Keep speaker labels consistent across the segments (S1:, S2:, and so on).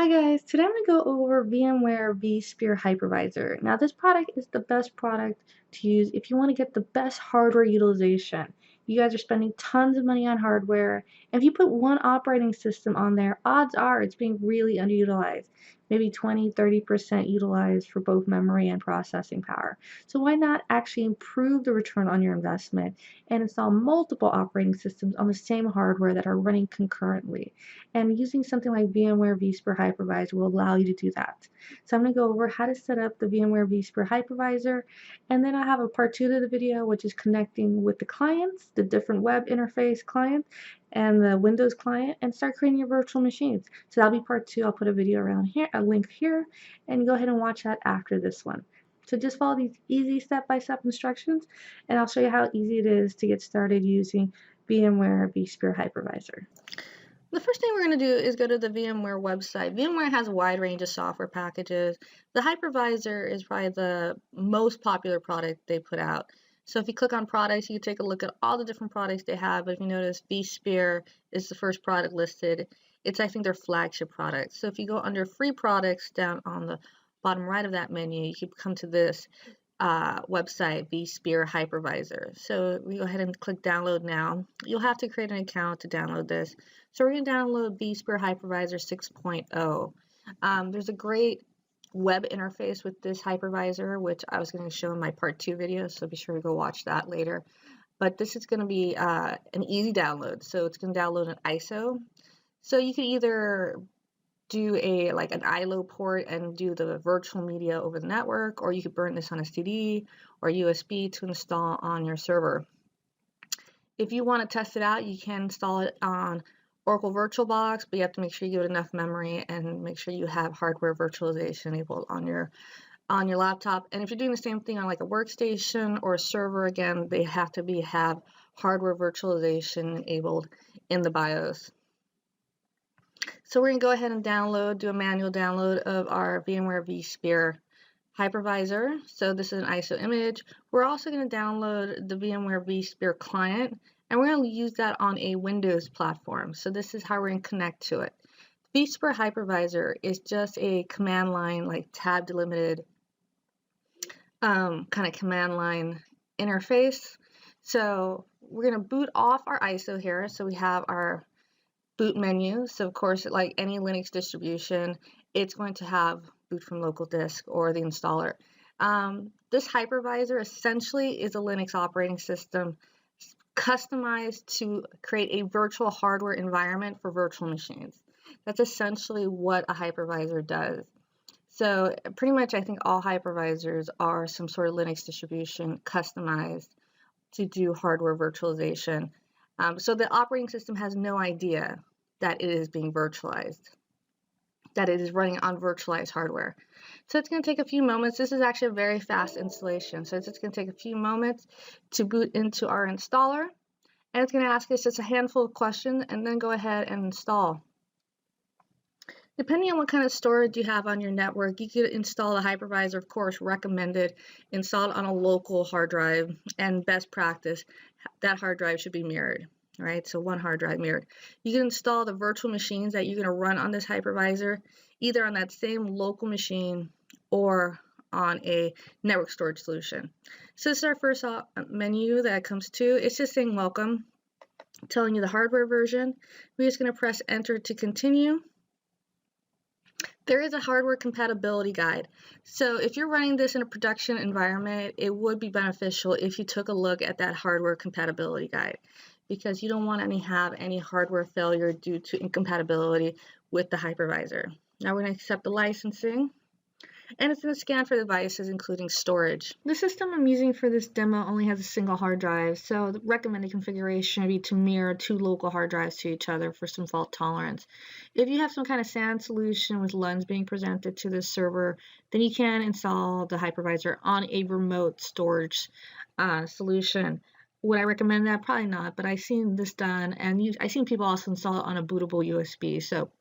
S1: Hi guys, today I'm going to go over VMware vSphere Hypervisor. Now this product is the best product to use if you want to get the best hardware utilization. You guys are spending tons of money on hardware, and if you put one operating system on there, odds are it's being really underutilized. Maybe 20–30% utilized for both memory and processing power. So why not actually improve the return on your investment and install multiple operating systems on the same hardware that are running concurrently? And using something like VMware vSphere Hypervisor will allow you to do that. So I'm going to go over how to set up the VMware vSphere Hypervisor, and then I have a part 2 of the video, which is connecting with the clients, the different web interface clients, and the Windows client, and start creating your virtual machines. So that'll be part 2. I'll put a video around here, a link here, and go ahead and watch that after this one. So just follow these easy step-by-step instructions, and I'll show you how easy it is to get started using VMware vSphere Hypervisor. The first thing we're going to do is go to the VMware website. VMware has a wide range of software packages. The Hypervisor is probably the most popular product they put out. So if you click on products, you can take a look at all the different products they have. But if you notice, vSphere is the first product listed. It's, I think, their flagship product. So if you go under free products down on the bottom right of that menu, you can come to this website, vSphere Hypervisor. So we go ahead and click download now. You'll have to create an account to download this. So we're going to download vSphere Hypervisor 6.0. There's a great web interface with this hypervisor, which I was going to show in my part 2 video, so be sure to go watch that later. But this is going to be an easy download. So it's going to download an ISO. So you can either do an ILO port and do the virtual media over the network, or you could burn this on a CD or USB to install on your server. If you want to test it out, you can install it on Oracle VirtualBox, but you have to make sure you give it enough memory and make sure you have hardware virtualization enabled on your laptop. And if you're doing the same thing on like a workstation or a server, again, they have to have hardware virtualization enabled in the BIOS. So we're going to go ahead and do a manual download of our VMware vSphere hypervisor. So this is an ISO image. We're also going to download the VMware vSphere client, and we're going to use that on a Windows platform. So this is how we're going to connect to it. vSphere hypervisor is just a command line, like tab delimited kind of command line interface. So we're going to boot off our ISO here. So we have our boot menu. So of course, like any Linux distribution, it's going to have boot from local disk or the installer. This hypervisor essentially is a Linux operating system customized to create a virtual hardware environment for virtual machines. That's essentially what a hypervisor does. So pretty much I think all hypervisors are some sort of Linux distribution customized to do hardware virtualization. So the operating system has no idea that it is being virtualized, that it is running on virtualized hardware. So it's going to take a few moments. This is actually a very fast installation. So it's just going to take a few moments to boot into our installer. And it's going to ask us just a handful of questions and then go ahead and install. Depending on what kind of storage you have on your network, you could install a hypervisor, of course, recommended, installed on a local hard drive, and best practice, that hard drive should be mirrored, right? So one hard drive mirrored. You can install the virtual machines that you're going to run on this hypervisor, either on that same local machine or on a network storage solution. So this is our first menu that comes to. It's just saying welcome, telling you the hardware version. We're just going to press enter to continue. There is a hardware compatibility guide. So if you're running this in a production environment, it would be beneficial if you took a look at that hardware compatibility guide, because you don't want to have any hardware failure due to incompatibility with the hypervisor. Now we're going to accept the licensing, and it's going to scan for devices including storage. The system I'm using for this demo only has a single hard drive, so the recommended configuration would be to mirror 2 local hard drives to each other for some fault tolerance. If you have some kind of SAN solution with LUNs being presented to this server, then you can install the hypervisor on a remote storage solution. Would I recommend that? Probably not, but I've seen this done, and I've seen people also install it on a bootable USB. So,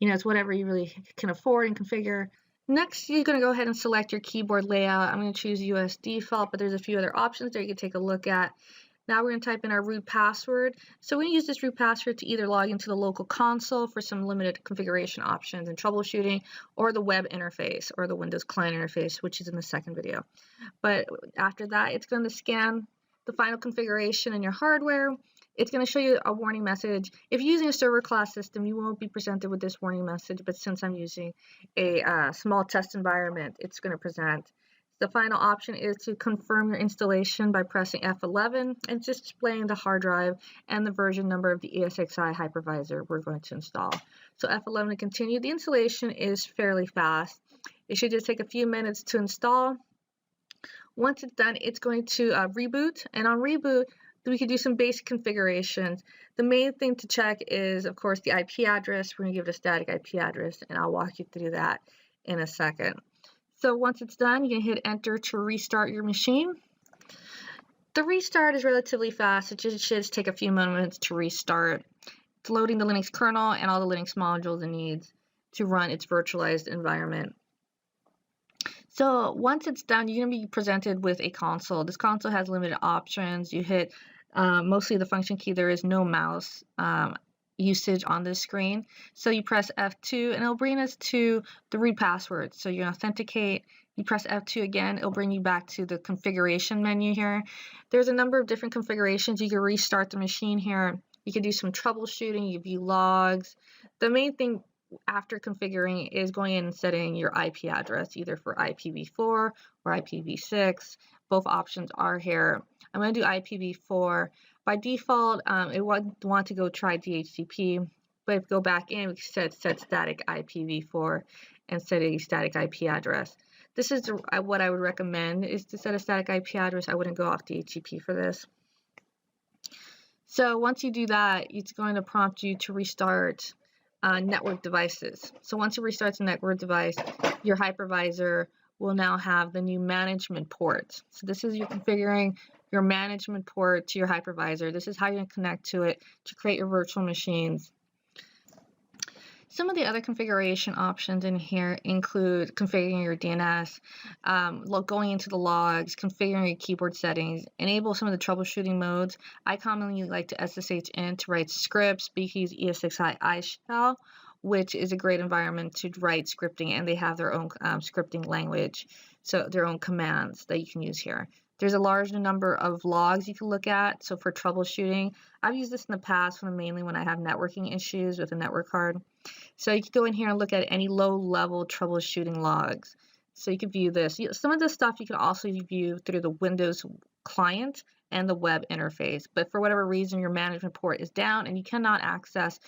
S1: it's whatever you really can afford and configure. Next, you're going to go ahead and select your keyboard layout. I'm going to choose US default, but there's a few other options there you can take a look at. Now we're going to type in our root password. So we use this root password to either log into the local console for some limited configuration options and troubleshooting, or the web interface or the Windows client interface, which is in the second video. But after that, it's going to scan the final configuration in your hardware. It's going to show you a warning message. If you're using a server class system, you won't be presented with this warning message, but since I'm using a small test environment, it's going to present. The final option is to confirm your installation by pressing F11 and just displaying the hard drive and the version number of the ESXi hypervisor we're going to install. So F11 to continue. The installation is fairly fast. It should just take a few minutes to install. Once it's done, it's going to reboot, and on reboot, we can do some basic configurations. The main thing to check is, of course, the IP address. We're going to give it a static IP address, and I'll walk you through that in a second. So once it's done, you can hit enter to restart your machine. The restart is relatively fast. It just should take a few moments to restart. It's loading the Linux kernel and all the Linux modules it needs to run its virtualized environment. So once it's done, you're going to be presented with a console. This console has limited options. You hit mostly the function key. There is no mouse usage on this screen. So you press F2 and it'll bring us to the root password. So you authenticate, you press F2 again, it'll bring you back to the configuration menu here. There's a number of different configurations. You can restart the machine here. You can do some troubleshooting, you view logs. The main thing after configuring is going in and setting your IP address, either for IPv4 or IPv6. Both options are here. I'm going to do IPv4. By default, it would want to go try DHCP, but if you go back in, we set static IPv4 and set a static IP address. This is what I would recommend, is to set a static IP address. I wouldn't go off DHCP for this. So once you do that, it's going to prompt you to restart network devices. So once it restarts a network device, your hypervisor will now have the new management port. So this is you configuring your management port to your hypervisor. This is how you're going to connect to it to create your virtual machines. Some of the other configuration options in here include configuring your DNS, going into the logs, configuring your keyboard settings, enable some of the troubleshooting modes. I commonly like to SSH in to write scripts, because ESXi iShell, which is a great environment to write scripting, and they have their own scripting language, so their own commands that you can use here. There's a large number of logs you can look at. So for troubleshooting, I've used this in the past mainly when I have networking issues with a network card. So you can go in here and look at any low-level troubleshooting logs. So you can view this. Some of this stuff you can also view through the Windows client and the web interface. But for whatever reason, your management port is down and you cannot access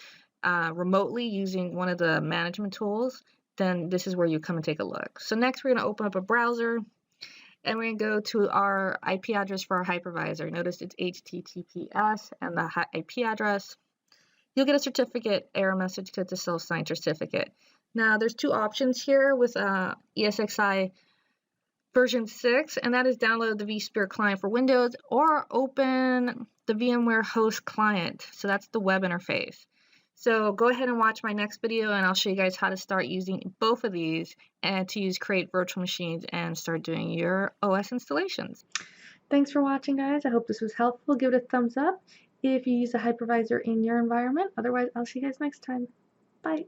S1: remotely using one of the management tools, then this is where you come and take a look. So next we're going to open up a browser. And we're going to go to our IP address for our hypervisor. Notice it's HTTPS and the IP address. You'll get a certificate error message because it's a self-signed certificate. Now, there's two options here with ESXi version 6, and that is download the vSphere client for Windows or open the VMware host client. So that's the web interface. So go ahead and watch my next video and I'll show you guys how to start using both of these and to create virtual machines and start doing your OS installations. Thanks for watching, guys. I hope this was helpful. Give it a thumbs up if you use a hypervisor in your environment. Otherwise, I'll see you guys next time. Bye.